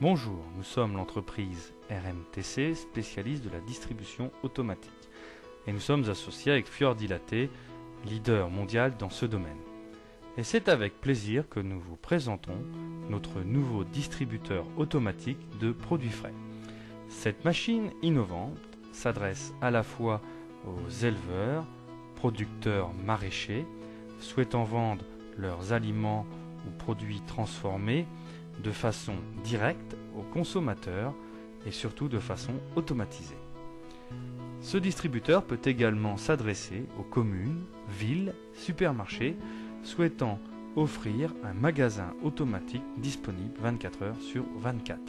Bonjour, nous sommes l'entreprise RMTC, spécialiste de la distribution automatique. Et nous sommes associés avec Fiordilaté, leader mondial dans ce domaine. Et c'est avec plaisir que nous vous présentons notre nouveau distributeur automatique de produits frais. Cette machine innovante s'adresse à la fois aux éleveurs, producteurs maraîchers, souhaitant vendre leurs aliments ou produits transformés de façon directe aux consommateurs et surtout de façon automatisée. Ce distributeur peut également s'adresser aux communes, villes, supermarchés souhaitant offrir un magasin automatique disponible 24 heures sur 24.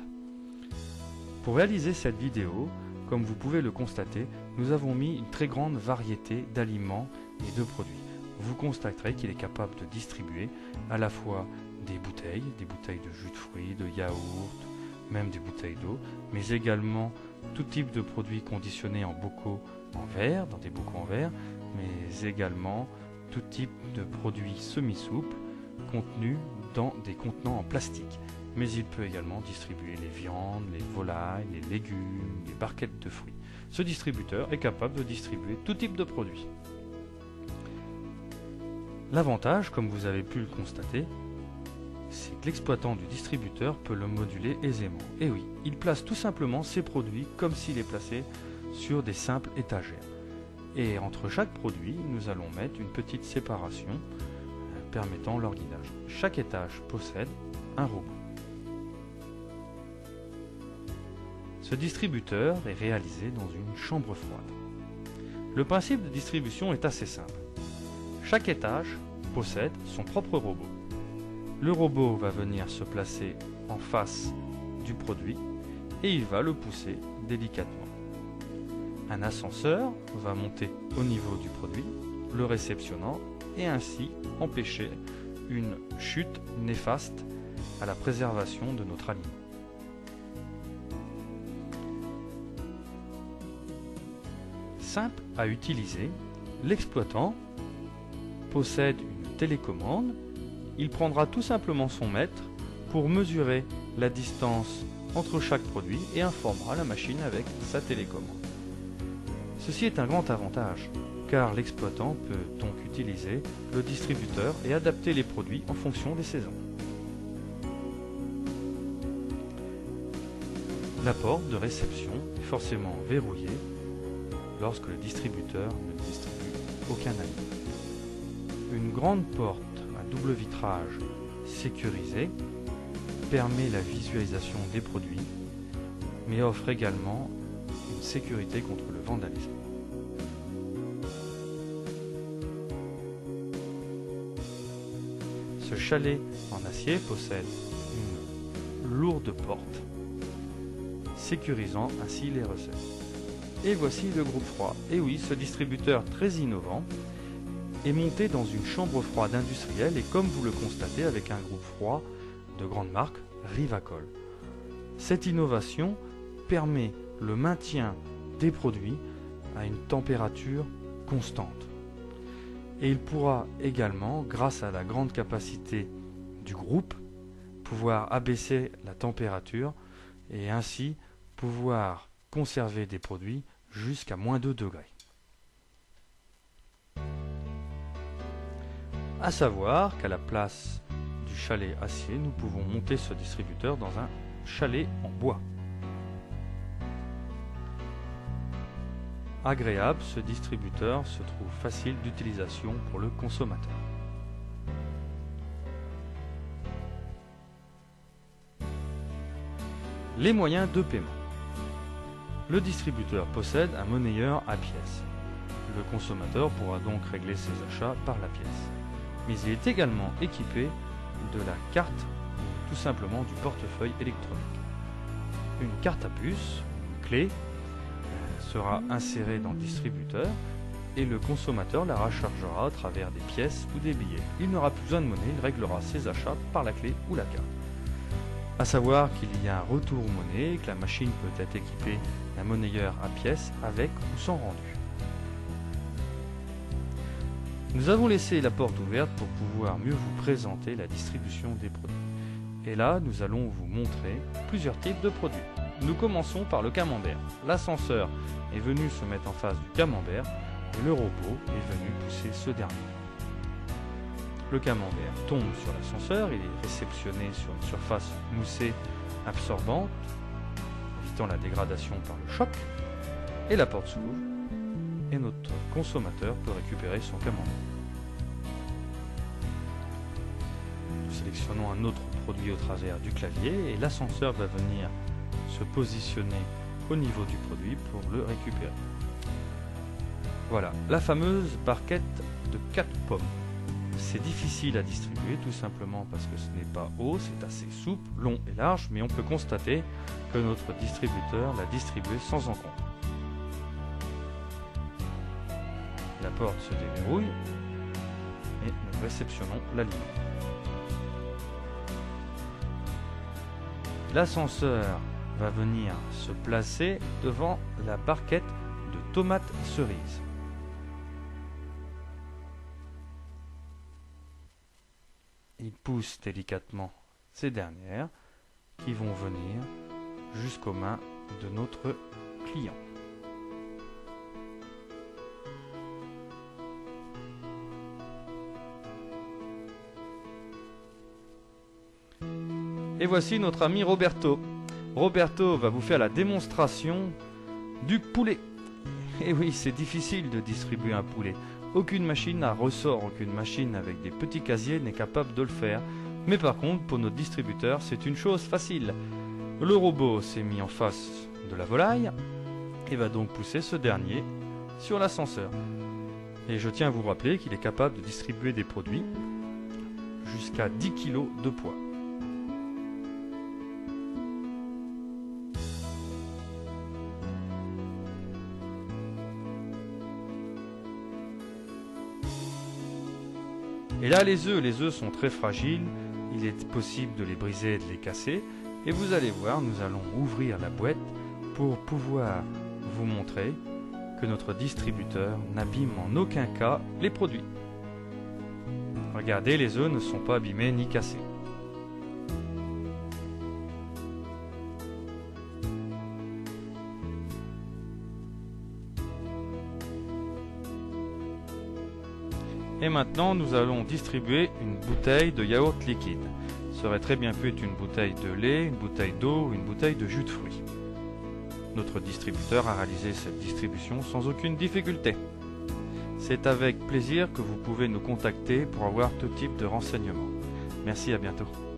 Pour réaliser cette vidéo, comme vous pouvez le constater, nous avons mis une très grande variété d'aliments et de produits. Vous constaterez qu'il est capable de distribuer à la fois des bouteilles de jus de fruits, de yaourt, même des bouteilles d'eau, mais également tout type de produits conditionnés en bocaux en verre, dans des bocaux en verre, mais également tout type de produits semi-souples contenus dans des contenants en plastique. Mais il peut également distribuer les viandes, les volailles, les légumes, les barquettes de fruits. Ce distributeur est capable de distribuer tout type de produits. L'avantage, comme vous avez pu le constater, c'est que l'exploitant du distributeur peut le moduler aisément. Et oui, il place tout simplement ses produits comme s'il est placé sur des simples étagères. Et entre chaque produit, nous allons mettre une petite séparation permettant leur guidage. Chaque étage possède un robot. Ce distributeur est réalisé dans une chambre froide. Le principe de distribution est assez simple. Chaque étage possède son propre robot. Le robot va venir se placer en face du produit et il va le pousser délicatement. Un ascenseur va monter au niveau du produit, le réceptionnant et ainsi empêcher une chute néfaste à la préservation de notre aliment. Simple à utiliser, l'exploitant possède une télécommande. Il prendra tout simplement son mètre pour mesurer la distance entre chaque produit et informera la machine avec sa télécommande. Ceci est un grand avantage car l'exploitant peut donc utiliser le distributeur et adapter les produits en fonction des saisons. La porte de réception est forcément verrouillée lorsque le distributeur ne distribue aucun aliment. Une grande porte à double vitrage sécurisé permet la visualisation des produits, mais offre également une sécurité contre le vandalisme. Ce chalet en acier possède une lourde porte, sécurisant ainsi les recettes. Et voici le groupe froid. Et oui, ce distributeur très innovant est monté dans une chambre froide industrielle et comme vous le constatez avec un groupe froid de grande marque, Rivacol. Cette innovation permet le maintien des produits à une température constante. Et il pourra également, grâce à la grande capacité du groupe, pouvoir abaisser la température et ainsi pouvoir conserver des produits jusqu'à moins 2 degrés. À savoir qu'à la place du chalet acier, nous pouvons monter ce distributeur dans un chalet en bois. Agréable, ce distributeur se trouve facile d'utilisation pour le consommateur. Les moyens de paiement. Le distributeur possède un monnayeur à pièces. Le consommateur pourra donc régler ses achats par la pièce. Mais il est également équipé de la carte ou tout simplement du portefeuille électronique. Une carte à puce, une clé, sera insérée dans le distributeur et le consommateur la rechargera à travers des pièces ou des billets. Il n'aura plus besoin de monnaie, il réglera ses achats par la clé ou la carte. A savoir qu'il y a un retour monnaie et que la machine peut être équipée d'un monnayeur à pièces avec ou sans rendu. Nous avons laissé la porte ouverte pour pouvoir mieux vous présenter la distribution des produits. Et là, nous allons vous montrer plusieurs types de produits. Nous commençons par le camembert. L'ascenseur est venu se mettre en face du camembert et le robot est venu pousser ce dernier. Le camembert tombe sur l'ascenseur, il est réceptionné sur une surface moussée absorbante, évitant la dégradation par le choc, et la porte s'ouvre et notre consommateur peut récupérer son camembert. Nous sélectionnons un autre produit au travers du clavier et l'ascenseur va venir se positionner au niveau du produit pour le récupérer. Voilà, la fameuse barquette de 4 pommes. C'est difficile à distribuer tout simplement parce que ce n'est pas haut, c'est assez souple, long et large, mais on peut constater que notre distributeur l'a distribué sans encombre. La porte se déverrouille et nous réceptionnons l'aliment. L'ascenseur va venir se placer devant la barquette de tomates cerises. Il pousse délicatement ces dernières qui vont venir jusqu'aux mains de notre client. Et voici notre ami Roberto. Roberto va vous faire la démonstration du poulet. Et oui, c'est difficile de distribuer un poulet. Aucune machine à ressort, aucune machine avec des petits casiers n'est capable de le faire. Mais par contre, pour notre distributeur, c'est une chose facile. Le robot s'est mis en face de la volaille et va donc pousser ce dernier sur l'ascenseur. Et je tiens à vous rappeler qu'il est capable de distribuer des produits jusqu'à 10 kg de poids. Et là, les œufs sont très fragiles, il est possible de les briser et de les casser. Et vous allez voir, nous allons ouvrir la boîte pour pouvoir vous montrer que notre distributeur n'abîme en aucun cas les produits. Regardez, les œufs ne sont pas abîmés ni cassés. Et maintenant, nous allons distribuer une bouteille de yaourt liquide. Ça aurait très bien pu être une bouteille de lait, une bouteille d'eau ou une bouteille de jus de fruits. Notre distributeur a réalisé cette distribution sans aucune difficulté. C'est avec plaisir que vous pouvez nous contacter pour avoir tout type de renseignements. Merci, à bientôt.